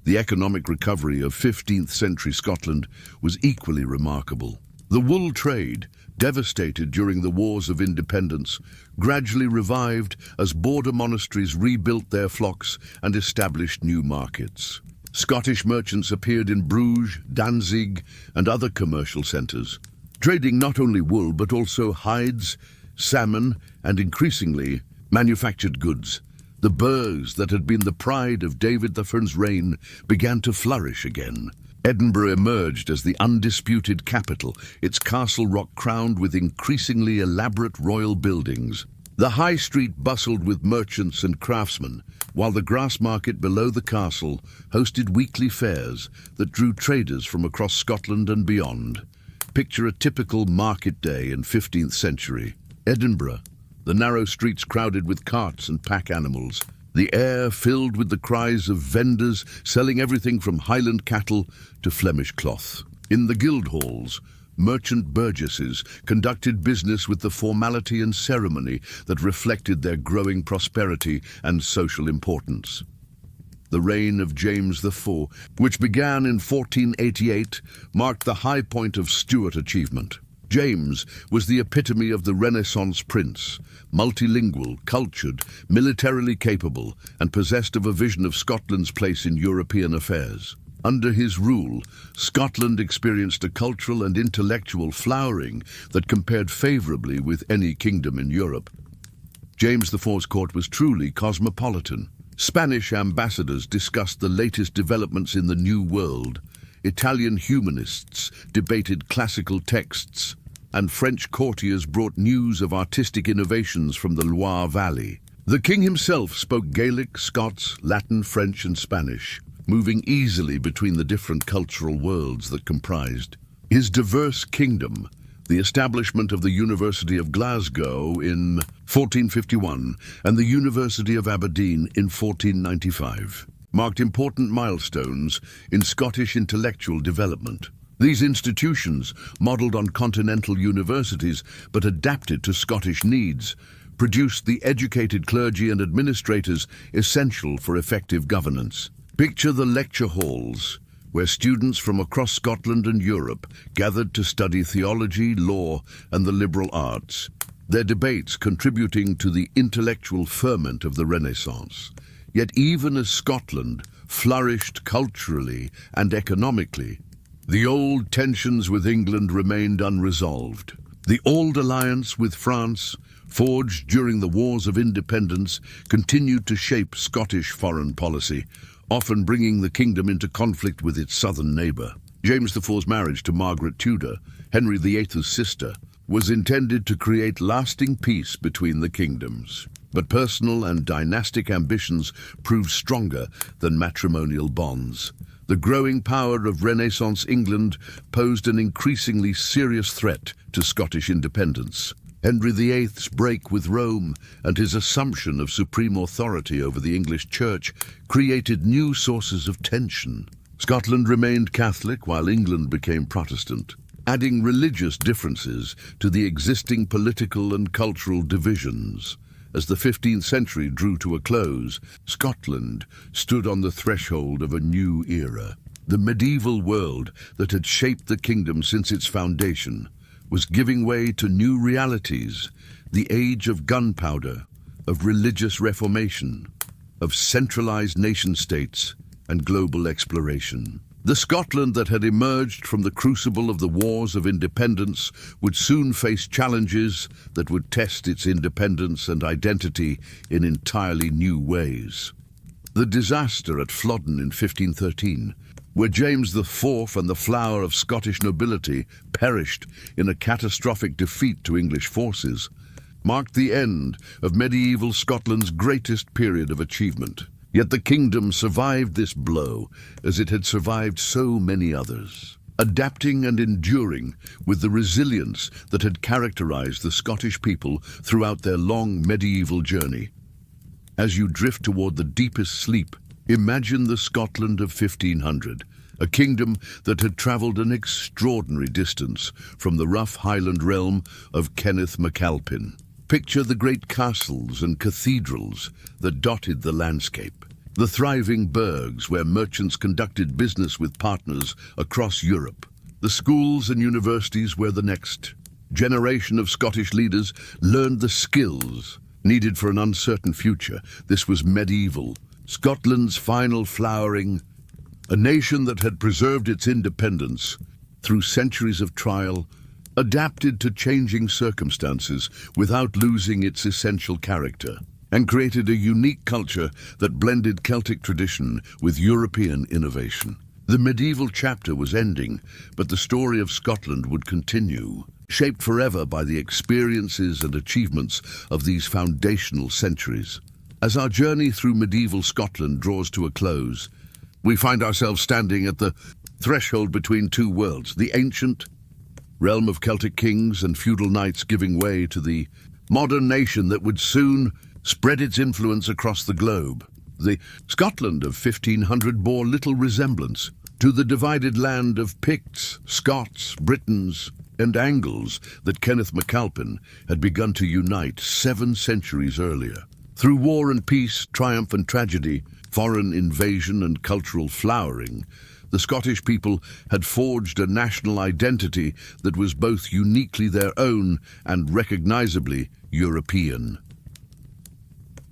The economic recovery of 15th century Scotland was equally remarkable. The wool trade, devastated during the Wars of Independence, gradually revived as border monasteries rebuilt their flocks and established new markets. Scottish merchants appeared in Bruges, Danzig, and other commercial centres, trading not only wool but also hides, salmon, and increasingly manufactured goods. The burghs that had been the pride of David I's reign began to flourish again. Edinburgh emerged as the undisputed capital, its castle rock crowned with increasingly elaborate royal buildings. The high street bustled with merchants and craftsmen, while the grass market below the castle hosted weekly fairs that drew traders from across Scotland and beyond. Picture a typical market day in 15th century Edinburgh, the narrow streets crowded with carts and pack animals, the air filled with the cries of vendors selling everything from Highland cattle to Flemish cloth. In the guild halls, merchant burgesses conducted business with the formality and ceremony that reflected their growing prosperity and social importance. The reign of James IV, which began in 1488, marked the high point of Stuart achievement. James was the epitome of the Renaissance prince, multilingual, cultured, militarily capable, and possessed of a vision of Scotland's place in European affairs. Under his rule, Scotland experienced a cultural and intellectual flowering that compared favorably with any kingdom in Europe. James IV's court was truly cosmopolitan. Spanish ambassadors discussed the latest developments in the New World. Italian humanists debated classical texts, and French courtiers brought news of artistic innovations from the Loire Valley. The king himself spoke Gaelic, Scots, Latin, French, and Spanish, moving easily between the different cultural worlds that comprised his diverse kingdom. The establishment of the University of Glasgow in 1451 and the University of Aberdeen in 1495 marked important milestones in Scottish intellectual development. These institutions, modelled on continental universities but adapted to Scottish needs, produced the educated clergy and administrators essential for effective governance. Picture the lecture halls, where students from across Scotland and Europe gathered to study theology, law, and the liberal arts, their debates contributing to the intellectual ferment of the Renaissance. Yet even as Scotland flourished culturally and economically, the old tensions with England remained unresolved. The old alliance with France, forged during the Wars of Independence, continued to shape Scottish foreign policy, often bringing the kingdom into conflict with its southern neighbour. James IV's marriage to Margaret Tudor, Henry VIII's sister, was intended to create lasting peace between the kingdoms. But personal and dynastic ambitions proved stronger than matrimonial bonds. The growing power of Renaissance England posed an increasingly serious threat to Scottish independence. Henry VIII's break with Rome and his assumption of supreme authority over the English Church created new sources of tension. Scotland remained Catholic while England became Protestant, adding religious differences to the existing political and cultural divisions. As the 15th century drew to a close, Scotland stood on the threshold of a new era. The medieval world that had shaped the kingdom since its foundation was giving way to new realities, the age of gunpowder, of religious reformation, of centralized nation-states and global exploration. The Scotland that had emerged from the crucible of the wars of independence would soon face challenges that would test its independence and identity in entirely new ways. The disaster at Flodden in 1513, where James IV and the flower of Scottish nobility perished in a catastrophic defeat to English forces, marked the end of medieval Scotland's greatest period of achievement. Yet the kingdom survived this blow as it had survived so many others, adapting and enduring with the resilience that had characterized the Scottish people throughout their long medieval journey. As you drift toward the deepest sleep, imagine the Scotland of 1500, a kingdom that had travelled an extraordinary distance from the rough Highland realm of Kenneth MacAlpin. Picture the great castles and cathedrals that dotted the landscape, the thriving burghs where merchants conducted business with partners across Europe. The schools and universities where the next generation of Scottish leaders learned the skills needed for an uncertain future. This was medieval Scotland's final flowering, a nation that had preserved its independence through centuries of trial, adapted to changing circumstances without losing its essential character, and created a unique culture that blended Celtic tradition with European innovation. The medieval chapter was ending, but the story of Scotland would continue, shaped forever by the experiences and achievements of these foundational centuries. As our journey through medieval Scotland draws to a close, we find ourselves standing at the threshold between two worlds, the ancient realm of Celtic kings and feudal knights giving way to the modern nation that would soon spread its influence across the globe. The Scotland of 1500 bore little resemblance to the divided land of Picts, Scots, Britons, and Angles that Kenneth MacAlpin had begun to unite 7 centuries earlier. Through war and peace, triumph and tragedy, foreign invasion and cultural flowering, the Scottish people had forged a national identity that was both uniquely their own and recognizably European.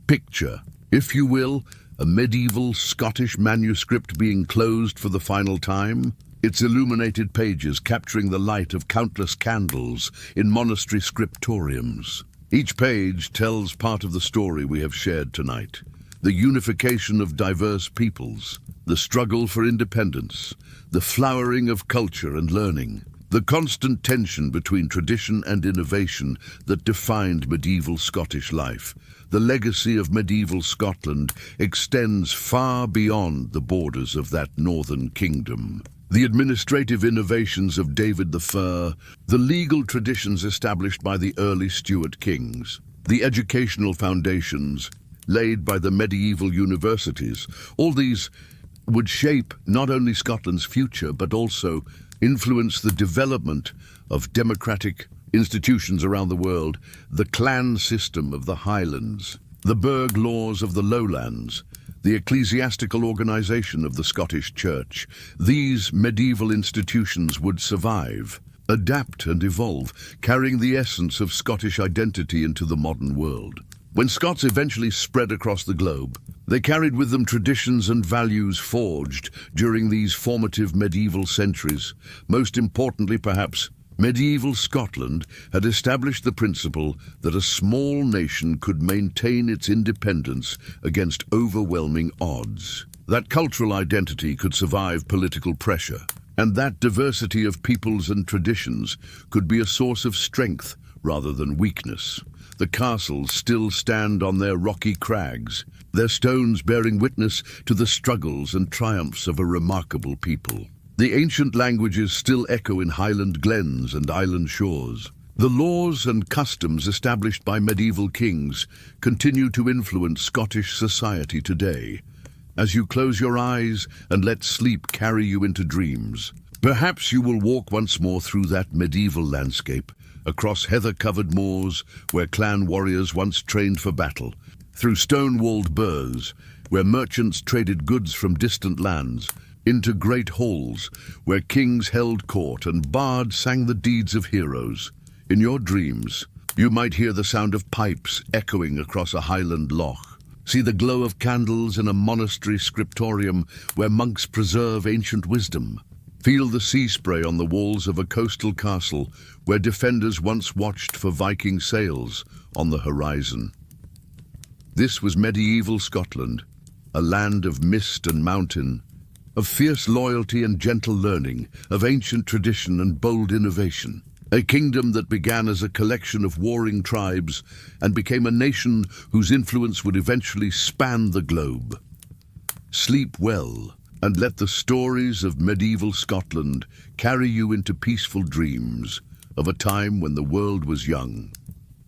Picture, if you will, a medieval Scottish manuscript being closed for the final time, its illuminated pages capturing the light of countless candles in monastery scriptoriums. Each page tells part of the story we have shared tonight. the unification of diverse peoples, the struggle for independence, the flowering of culture and learning, the constant tension between tradition and innovation that defined medieval Scottish life. The legacy of medieval Scotland extends far beyond the borders of that northern kingdom. The administrative innovations of David the Fur, the legal traditions established by the early Stuart kings, the educational foundations laid by the medieval universities, all these would shape not only Scotland's future but also influence the development of democratic institutions around the world, the clan system of the Highlands, the burgh laws of the lowlands, the ecclesiastical organization of the Scottish Church. These medieval institutions would survive, adapt and evolve, carrying the essence of Scottish identity into the modern world. When Scots eventually spread across the globe, they carried with them traditions and values forged during these formative medieval centuries. Most importantly, perhaps, medieval Scotland had established the principle that a small nation could maintain its independence against overwhelming odds, that cultural identity could survive political pressure, and that diversity of peoples and traditions could be a source of strength rather than weakness. The castles still stand on their rocky crags, their stones bearing witness to the struggles and triumphs of a remarkable people. The ancient languages still echo in Highland glens and island shores. The laws and customs established by medieval kings continue to influence Scottish society today. As you close your eyes and let sleep carry you into dreams, perhaps you will walk once more through that medieval landscape, across heather-covered moors where clan warriors once trained for battle, through stone-walled burghs where merchants traded goods from distant lands, into great halls where kings held court and bards sang the deeds of heroes. In your dreams, you might hear the sound of pipes echoing across a Highland loch, see the glow of candles in a monastery scriptorium where monks preserve ancient wisdom, feel the sea spray on the walls of a coastal castle where defenders once watched for Viking sails on the horizon. This was medieval Scotland, a land of mist and mountain, of fierce loyalty and gentle learning, of ancient tradition and bold innovation. A kingdom that began as a collection of warring tribes and became a nation whose influence would eventually span the globe. Sleep well, and let the stories of medieval Scotland carry you into peaceful dreams of a time when the world was young,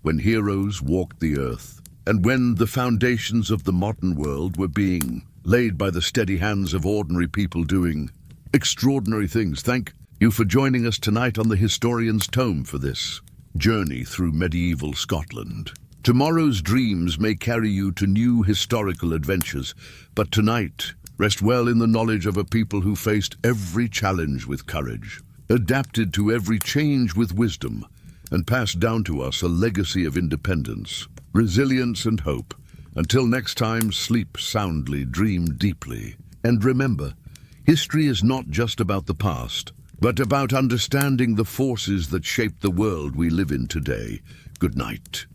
when heroes walked the earth, and when the foundations of the modern world were being laid by the steady hands of ordinary people doing extraordinary things. Thank you for joining us tonight on the Historian's Tome for this journey through medieval Scotland. Tomorrow's dreams may carry you to new historical adventures, but tonight, rest well in the knowledge of a people who faced every challenge with courage, adapted to every change with wisdom, and passed down to us a legacy of independence, resilience and hope. Until next time, sleep soundly, dream deeply, and remember, history is not just about the past, but about understanding the forces that shape the world we live in today. Good night.